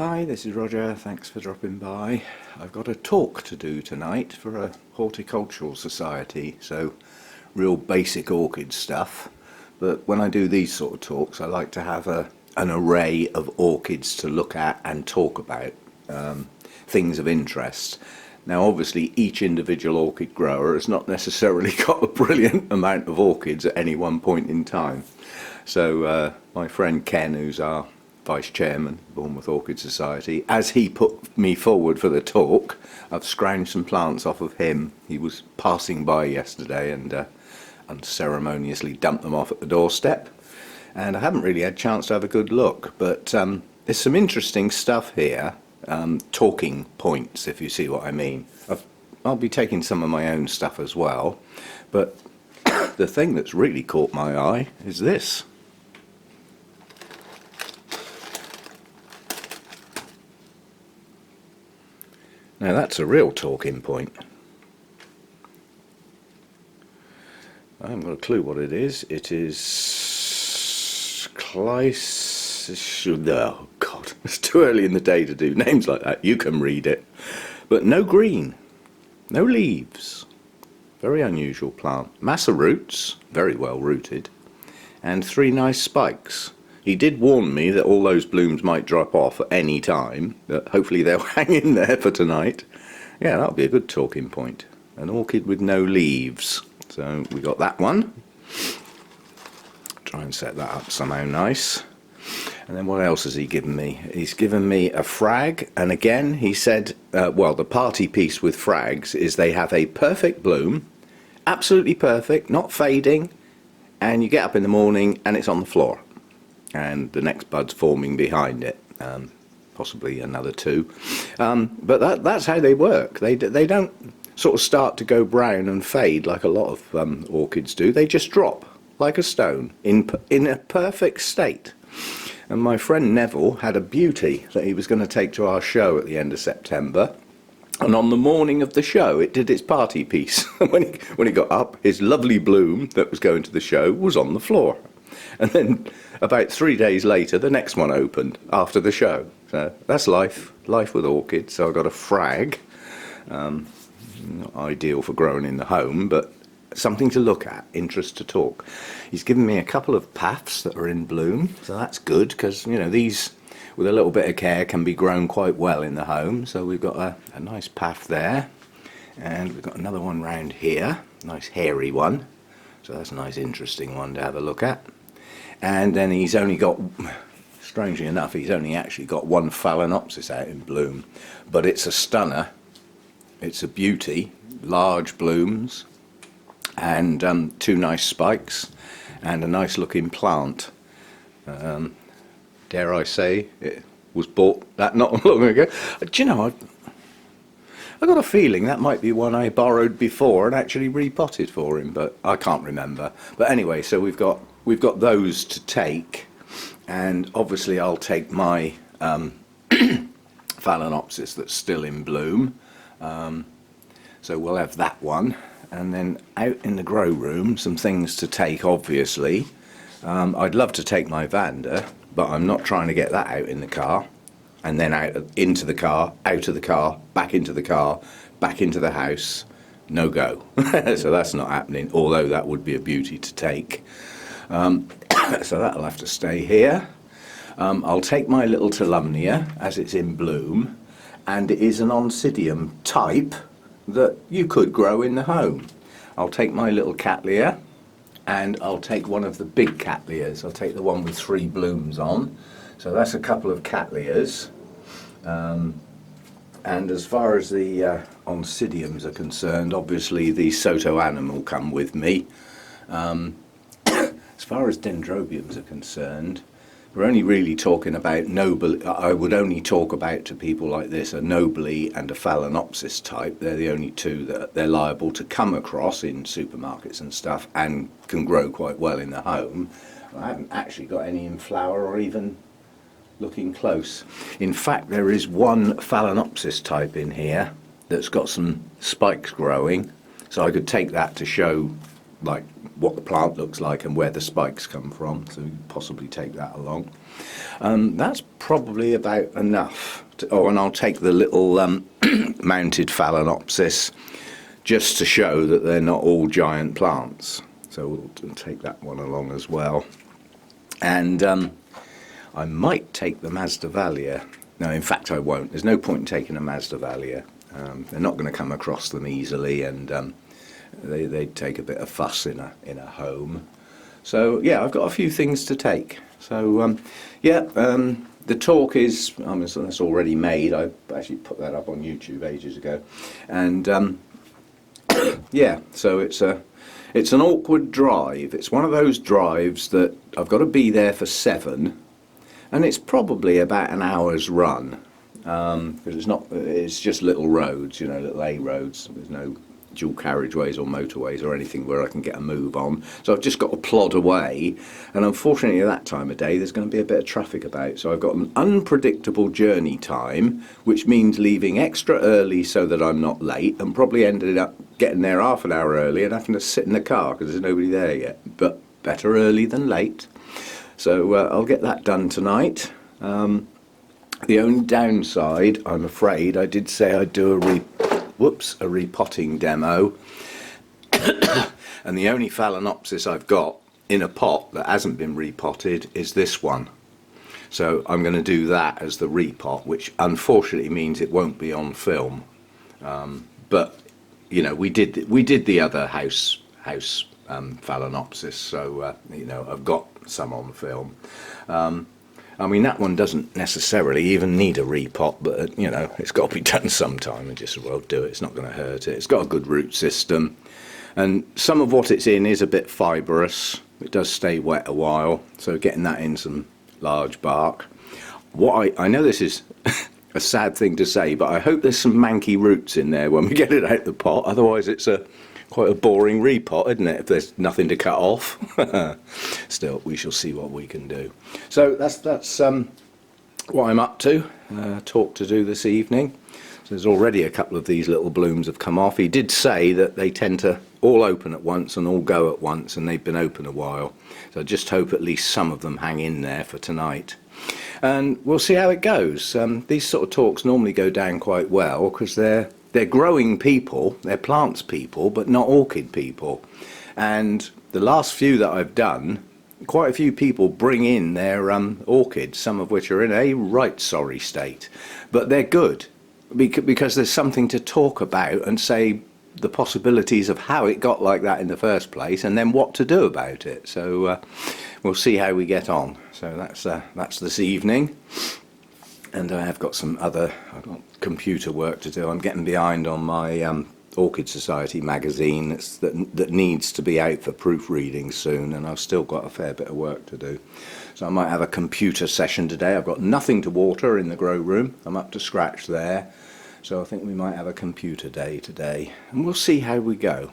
Hi, this is Roger. Thanks for dropping by. I've got a talk to do tonight for a Horticultural Society, so real basic orchid stuff. But when I do these sort of talks, I like to have an array of orchids to look at and talk about, things of interest. Now, obviously, each individual orchid grower has not necessarily got a brilliant amount of orchids at any one point in time. So my friend Ken, who's our Vice Chairman, Bournemouth Orchid Society, as he put me forward for the talk, I've scrounged some plants off of him. He was passing by yesterday and unceremoniously dumped them off at the doorstep. And I haven't really had a chance to have a good look, but there's some interesting stuff here, talking points, if you see what I mean. I'll be taking some of my own stuff as well, but the thing that's really caught my eye is this. Now that's a real talking point. I haven't got a clue what it is. It is oh God, it's too early in the day to do names like that. You can read it. But no green, no leaves. Very unusual plant. Mass of roots, very well rooted, and 3 nice spikes. He did warn me that all those blooms might drop off at any time, but hopefully they'll hang in there for tonight. Yeah, that'll be a good talking point. An orchid with no leaves. So we got that one. Try and set that up somehow nice. And then what else has he given me? He's given me a frag, and again he said, well, the party piece with frags is they have a perfect bloom, absolutely perfect, not fading, and you get up in the morning and it's on the floor. And the next bud's forming behind it, possibly another 2. But that's how they work. They don't sort of start to go brown and fade like a lot of orchids do. They just drop like a stone in a perfect state. And my friend Neville had a beauty that he was going to take to our show at the end of September. And on the morning of the show, it did its party piece. when he got up, his lovely bloom that was going to the show was on the floor. And then about 3 days later, the next one opened after the show. So that's life with orchids. So I got a frag, not ideal for growing in the home, but something to look at, interest to talk. He's given me a couple of paths that are in bloom, so that's good because, you know, these with a little bit of care can be grown quite well in the home. So we've got a nice path there, and we've got another one round here, nice hairy one. So that's a nice interesting one to have a look at. And then he's only got, strangely enough, he's only actually got one Phalaenopsis out in bloom, but it's a stunner. It's a beauty, large blooms, and 2 nice spikes, and a nice looking plant. Dare I say, it was bought that not long ago. Do you know, I got a feeling that might be one I borrowed before and actually repotted for him, but I can't remember. But anyway, so we've got those to take, and obviously I'll take my Phalaenopsis that's still in bloom. So we'll have that one, and then out in the grow room, some things to take, obviously. I'd love to take my Vanda, but I'm not trying to get that out in the car, and then out into the car, out of the car, back into the car, back into the house. No go. So that's not happening, although that would be a beauty to take. So that'll have to stay here. I'll take my little Tulumnia as it's in bloom, and it is an Oncidium type that you could grow in the home. I'll take my little Cattleya, and I'll take one of the big Cattleyas. I'll take the one with 3 blooms on. So that's a couple of Cattleyas. And as far as the Oncidiums are concerned, obviously the Soto Animal come with me. As far as Dendrobiums are concerned, we're only really talking about I would only talk about to people like this a Nobly and a Phalaenopsis type. They're the only 2 that they're liable to come across in supermarkets and stuff and can grow quite well in the home. I haven't actually got any in flower or even looking close. In fact, there is one Phalaenopsis type in here that's got some spikes growing, so I could take that to show like what the plant looks like and where the spikes come from, so you can possibly take that along. That's probably about enough. And I'll take the little mounted Phalaenopsis just to show that they're not all giant plants. So we'll take that one along as well. And I might take the Masdevallia. No, in fact I won't. There's no point in taking a Masdevallia. They're not going to come across them easily, and they take a bit of fuss in a home. So yeah, I've got a few things to take. So the talk is, so that's already made. I actually put that up on YouTube ages ago, and yeah, so it's an awkward drive. It's one of those drives that I've got to be there for 7, and it's probably about an hour's run, because it's just little roads, little A roads. There's no dual carriageways or motorways or anything where I can get a move on. So I've just got to plod away, and unfortunately at that time of day there's going to be a bit of traffic about. So I've got an unpredictable journey time, which means leaving extra early so that I'm not late, and probably ended up getting there half an hour early and having to sit in the car because there's nobody there yet. But better early than late. So I'll get that done tonight. The only downside, I'm afraid, I did say I'd do a repotting demo, and the only Phalaenopsis I've got in a pot that hasn't been repotted is this one. So I'm going to do that as the repot, which unfortunately means it won't be on film. But we did the other house Phalaenopsis, so I've got some on film. I mean, that one doesn't necessarily even need a repot, but it's got to be done sometime, and just as well do it. It's not going to hurt it. It's got a good root system, and some of what it's in is a bit fibrous. It does stay wet a while, so getting that in some large bark. I know this is a sad thing to say, but I hope there's some manky roots in there when we get it out the pot. Otherwise, it's quite a boring repot, isn't it, if there's nothing to cut off? Still, we shall see what we can do. So that's what I'm up to. Talk to do this evening. So there's already a couple of these little blooms have come off. He did say that they tend to all open at once and all go at once, and they've been open a while. So I just hope at least some of them hang in there for tonight. And we'll see how it goes. These sort of talks normally go down quite well because they're growing people, they're plants people, but not orchid people. And the last few that I've done, quite a few people bring in their orchids, some of which are in a right sorry state. But they're good because there's something to talk about and say the possibilities of how it got like that in the first place, and then what to do about it. So we'll see how we get on. So that's this evening. And I have got I've got computer work to do. I'm getting behind on my Orchid Society magazine that needs to be out for proofreading soon, and I've still got a fair bit of work to do. So I might have a computer session today. I've got nothing to water in the grow room. I'm up to scratch there. So I think we might have a computer day today, and we'll see how we go.